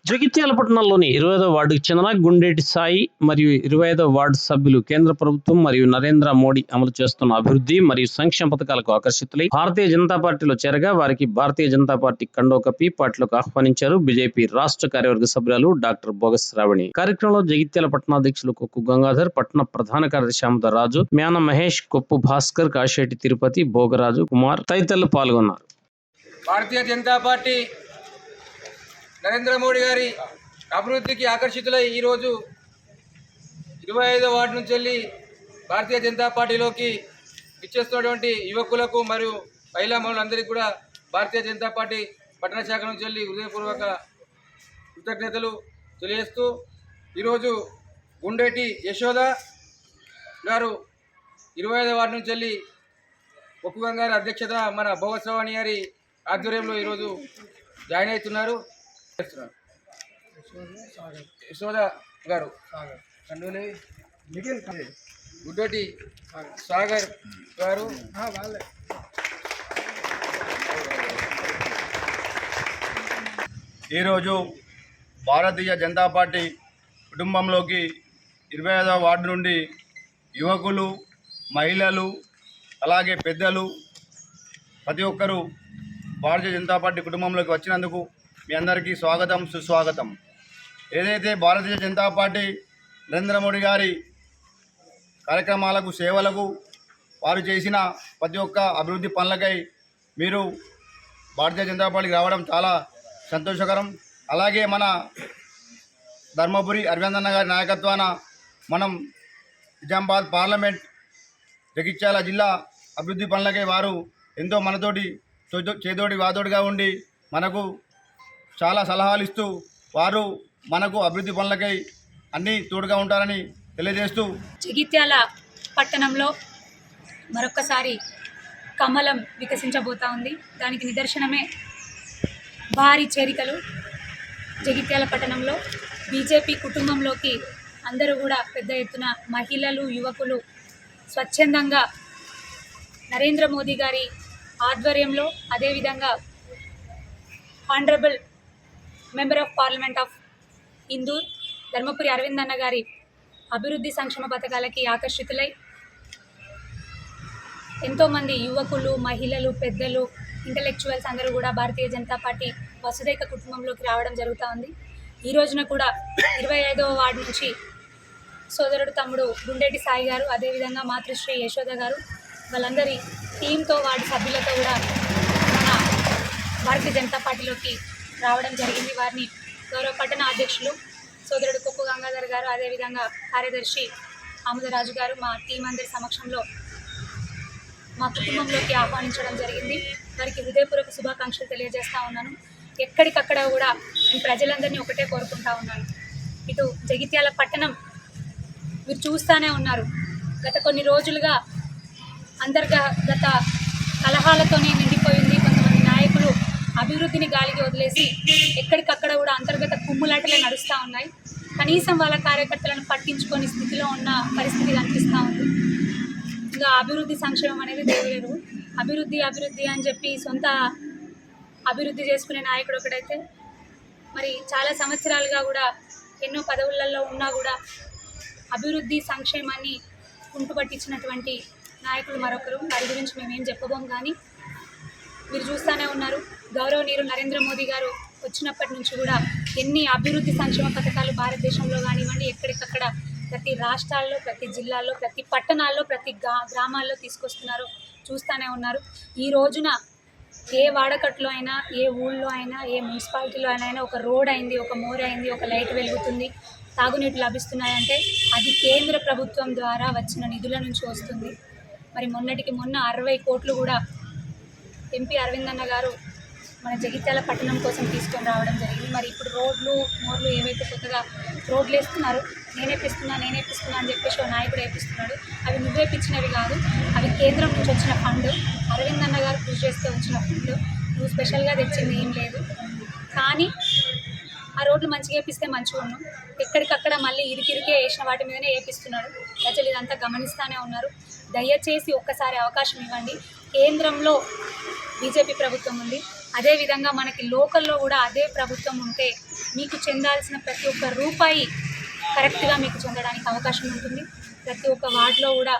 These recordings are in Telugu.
జగిత్యాల పట్టణంలోని 25వ వార్డుకు చెందిన గుండేటి సాయి మరియు 25వ వార్డు సభ్యులు కేంద్ర ప్రభుత్వం మరియు నరేంద్ర మోడీ అమలు చేస్తున్న అభివృద్ధి మరియు సంక్షేమ పథకాలకు ఆకర్షితులై భారతీయ జనతా పార్టీలో చేరగా వారికి భారతీయ జనతా పార్టీ కండవ కప్పి పార్టీలోకి ఆహ్వానించారు బీజేపీ రాష్ట్ర కార్యవర్గ సభ్యులు డాక్టర్ బోగస్ శ్రావణి. కార్యక్రమంలో జగిత్యాల పట్టణాధ్యక్షులు కొక్కు గంగాధర్, పట్టణ ప్రధాన కార్యదర్శి రాజు, మ్యాన మహేష్, కొప్పు భాస్కర్, కాశేటి తిరుపతి, భోగరాజు కుమార్ తదితరులు పాల్గొన్నారు. భారతీయ జనతా పార్టీ నరేంద్ర మోడీ గారి అభివృద్ధికి ఆకర్షితులై ఈరోజు 25వ వార్డు నుంచి వెళ్ళి భారతీయ జనతా పార్టీలోకి ఇచ్చేస్తున్నటువంటి యువకులకు మరియు మహిళా మనులందరికీ కూడా భారతీయ జనతా పార్టీ పట్టణ శాఖ నుంచి వెళ్ళి హృదయపూర్వక కృతజ్ఞతలు తెలియజేస్తూ ఈరోజు గుండేటి యశోద గారు 25వ వార్డు నుంచి వెళ్ళి ఒప్పుగం గారి అధ్యక్షత మన భోగశ్రవాణి గారి ఆధ్వర్యంలో ఈరోజు జాయిన్ అవుతున్నారు. యశోద గారు గుడ్డోటి సాగర్ గారు ఈరోజు భారతీయ జనతా పార్టీ కుటుంబంలోకి 25వ వార్డు నుండి యువకులు, మహిళలు, అలాగే పెద్దలు ప్రతి ఒక్కరూ భారతీయ జనతా పార్టీ కుటుంబంలోకి వచ్చినందుకు మీ అందరికీ స్వాగతం, సుస్వాగతం. ఏదైతే భారతీయ జనతా పార్టీ నరేంద్ర మోడీ గారి కార్యక్రమాలకు, సేవలకు, వారు చేసిన ప్రతి ఒక్క అభివృద్ధి పనులకై మీరు భారతీయ జనతా పార్టీకి రావడం చాలా సంతోషకరం. అలాగే మన ధర్మపురి అరవిందన్న గారి నాయకత్వాన మనం నిజామాబాద్ పార్లమెంట్, జగిత్యాల జిల్లా అభివృద్ధి పనులకై వారు ఎంతో మనతోటి చేదోడి వాదోడిగా ఉండి మనకు చాలా సలహాలు ఇస్తూ వారు మనకు అభివృద్ధి పనులకై అన్నీ తోడుగా ఉంటారని తెలియజేస్తూ జగిత్యాల పట్టణంలో మరొక్కసారి కమలం వికసించబోతా ఉంది. దానికి నిదర్శనమే భారీ చేరికలు. జగిత్యాల పట్టణంలో బీజేపీ కుటుంబంలోకి అందరూ కూడా పెద్ద ఎత్తున మహిళలు, యువకులు స్వచ్ఛందంగా నరేంద్ర మోదీ గారి ఆధ్వర్యంలో, అదేవిధంగా honourable member of parliament of Indur Dharmapuri అరవిందన్న గారి అభివృద్ధి సంక్షేమ పథకాలకి ఆకర్షితులై ఎంతోమంది యువకులు, మహిళలు, పెద్దలు, ఇంటలెక్చువల్స్ అందరూ కూడా భారతీయ జనతా పార్టీ వసుదైక కుటుంబంలోకి రావడం జరుగుతూ ఉంది. ఈ రోజున కూడా 25వ వార్డు నుంచి సోదరుడు తమ్ముడు గుండేటి సాయి గారు, అదేవిధంగా మాతృశ్రీ యశోద గారు వాళ్ళందరి టీంతో, వార్డు సభ్యులతో కూడా మన భారతీయ జనతా పార్టీలోకి రావడం జరిగింది. వారిని గౌరవ పట్టణ అధ్యక్షులు సోదరుడు కొక్కు గంగాధర్ గారు, అదేవిధంగా కార్యదర్శి రాజు గారు మా టీం అందరి సమక్షంలో మా కుటుంబంలోకి ఆహ్వానించడం జరిగింది. వారికి హృదయపూర్వక శుభాకాంక్షలు తెలియజేస్తూ ఉన్నాను. ఎక్కడికక్కడ కూడా నేను ప్రజలందరినీ ఒకటే కోరుకుంటా ఉన్నాను. ఇటు జగిత్యాల పట్టణం మీరు చూస్తూనే ఉన్నారు, గత కొన్ని రోజులుగా అంతర్గత కలహాలతోనే నిండిపోయింది. కొంతమంది నాయకులు అభివృద్ధిని గాలికి వదిలేసి ఎక్కడికక్కడ కూడా అంతర్గత కుమ్ములాటలే నడుస్తూ ఉన్నాయి. కనీసం వాళ్ళ కార్యకర్తలను పట్టించుకొని స్థితిలో ఉన్న పరిస్థితి కనిపిస్తూ ఉంది. ఇంకా అభివృద్ధి సంక్షేమం అనేది దేవులేరు. అభివృద్ధి అని చెప్పి సొంత అభివృద్ధి చేసుకునే నాయకుడు ఒకడైతే, మరి చాలా సంవత్సరాలుగా కూడా ఎన్నో పదవులలో ఉన్నా కూడా అభివృద్ధి సంక్షేమాన్ని కుంటుపట్టించినటువంటి నాయకులు మరొకరు. వారి గురించి మేమేం చెప్పబోం, కానీ మీరు చూస్తూనే ఉన్నారు. గౌరవనీయులు నరేంద్ర మోదీ గారు వచ్చినప్పటి నుంచి కూడా ఎన్ని అభివృద్ధి సంక్షేమ పథకాలు భారతదేశంలో కానివ్వండి, ఎక్కడికక్కడ ప్రతి రాష్ట్రాల్లో, ప్రతి జిల్లాల్లో, ప్రతి పట్టణాల్లో, ప్రతి గ్రామాల్లో తీసుకొస్తున్నారో చూస్తూనే ఉన్నారు. ఈ రోజున ఏ వాడకట్లో అయినా, ఏ ఊళ్ళో అయినా, ఏ మున్సిపాలిటీలో అయినా ఒక రోడ్ అయింది, ఒక మోర్ అయింది, ఒక లైట్ వెలుగుతుంది, తాగునీటి లభిస్తున్నాయంటే అది కేంద్ర ప్రభుత్వం ద్వారా వచ్చిన నిధుల నుంచి వస్తుంది. మరి మొన్నటికి మొన్న 60 కోట్లు కూడా ఎంపీ అరవిందన్న గారు మన జగిత్యాల పట్టణం కోసం తీసుకొని రావడం జరిగింది. మరి ఇప్పుడు రోడ్లు, మోర్లు ఏవైతే కొత్తగా రోడ్లు వేస్తున్నారు, నేనేపిస్తున్నా అని చెప్పేసి ఓ నాయకుడు వేపిస్తున్నాడు. అవి నువ్వేపించినవి కాదు, అవి కేంద్రం నుంచి వచ్చిన ఫండ్, అరవిందన్న గారు కృషి చేస్తే వచ్చిన ఫండ్. నువ్వు స్పెషల్గా తెచ్చింది ఏం లేదు. కానీ ఆ రోడ్లు మంచిగా వేపిస్తే మంచిగా ఉన్నాం. ఎక్కడికక్కడ మళ్ళీ ఇరికిరికే వేసిన వాటి మీదనే వేపిస్తున్నాడు. ప్రజలు ఇదంతా గమనిస్తూనే ఉన్నారు. దయచేసి ఒక్కసారి అవకాశం ఇవ్వండి. కేంద్రంలో బీజేపీ ప్రభుత్వం ఉంది, అదేవిధంగా మనకి లోకల్లో కూడా అదే ప్రభుత్వం ఉంటే మీకు చెందాల్సిన ప్రతి ఒక్క రూపాయి కరెక్ట్గా మీకు చెందడానికి అవకాశం ఉంటుంది. ప్రతి ఒక్క వార్డులో కూడా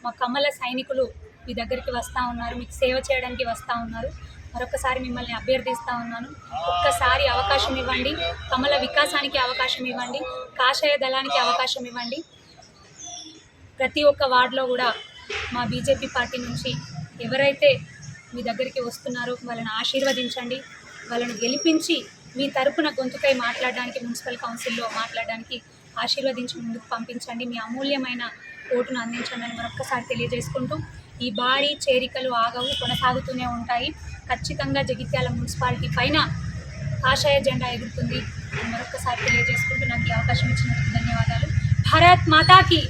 మా కమల సైనికులు మీ దగ్గరికి వస్తూ ఉన్నారు, మీకు సేవ చేయడానికి వస్తూ ఉన్నారు. మరొకసారి మిమ్మల్ని అభ్యర్థిస్తూ ఉన్నాను, ఒక్కసారి అవకాశం ఇవ్వండి, కమల వికాసానికి అవకాశం ఇవ్వండి, కాషాయ దళానికి అవకాశం ఇవ్వండి. ప్రతి ఒక్క వార్డులో కూడా మా బీజేపీ పార్టీ నుంచి ఎవరైతే మీ దగ్గరికి వస్తున్నారో వాళ్ళని ఆశీర్వదించండి, వాళ్ళని గెలిపించి మీ తరపున గొంతుకై మాట్లాడడానికి, మున్సిపల్ కౌన్సిల్లో మాట్లాడడానికి ఆశీర్వదించి ముందుకు పంపించండి. మీ అమూల్యమైన ఓటును అందించండి అని మరొక్కసారి తెలియజేసుకుంటూ, ఈ భారీ చేరికలు ఆగవు, కొనసాగుతూనే ఉంటాయి. ఖచ్చితంగా జగిత్యాల మున్సిపాలిటీ పైన కాషాయ జెండా ఎగురుతుంది అని మరొక్కసారి తెలియజేసుకుంటూ నాకు ఈ అవకాశం ఇచ్చినందుకు ధన్యవాదాలు. భారత్ మాతాకి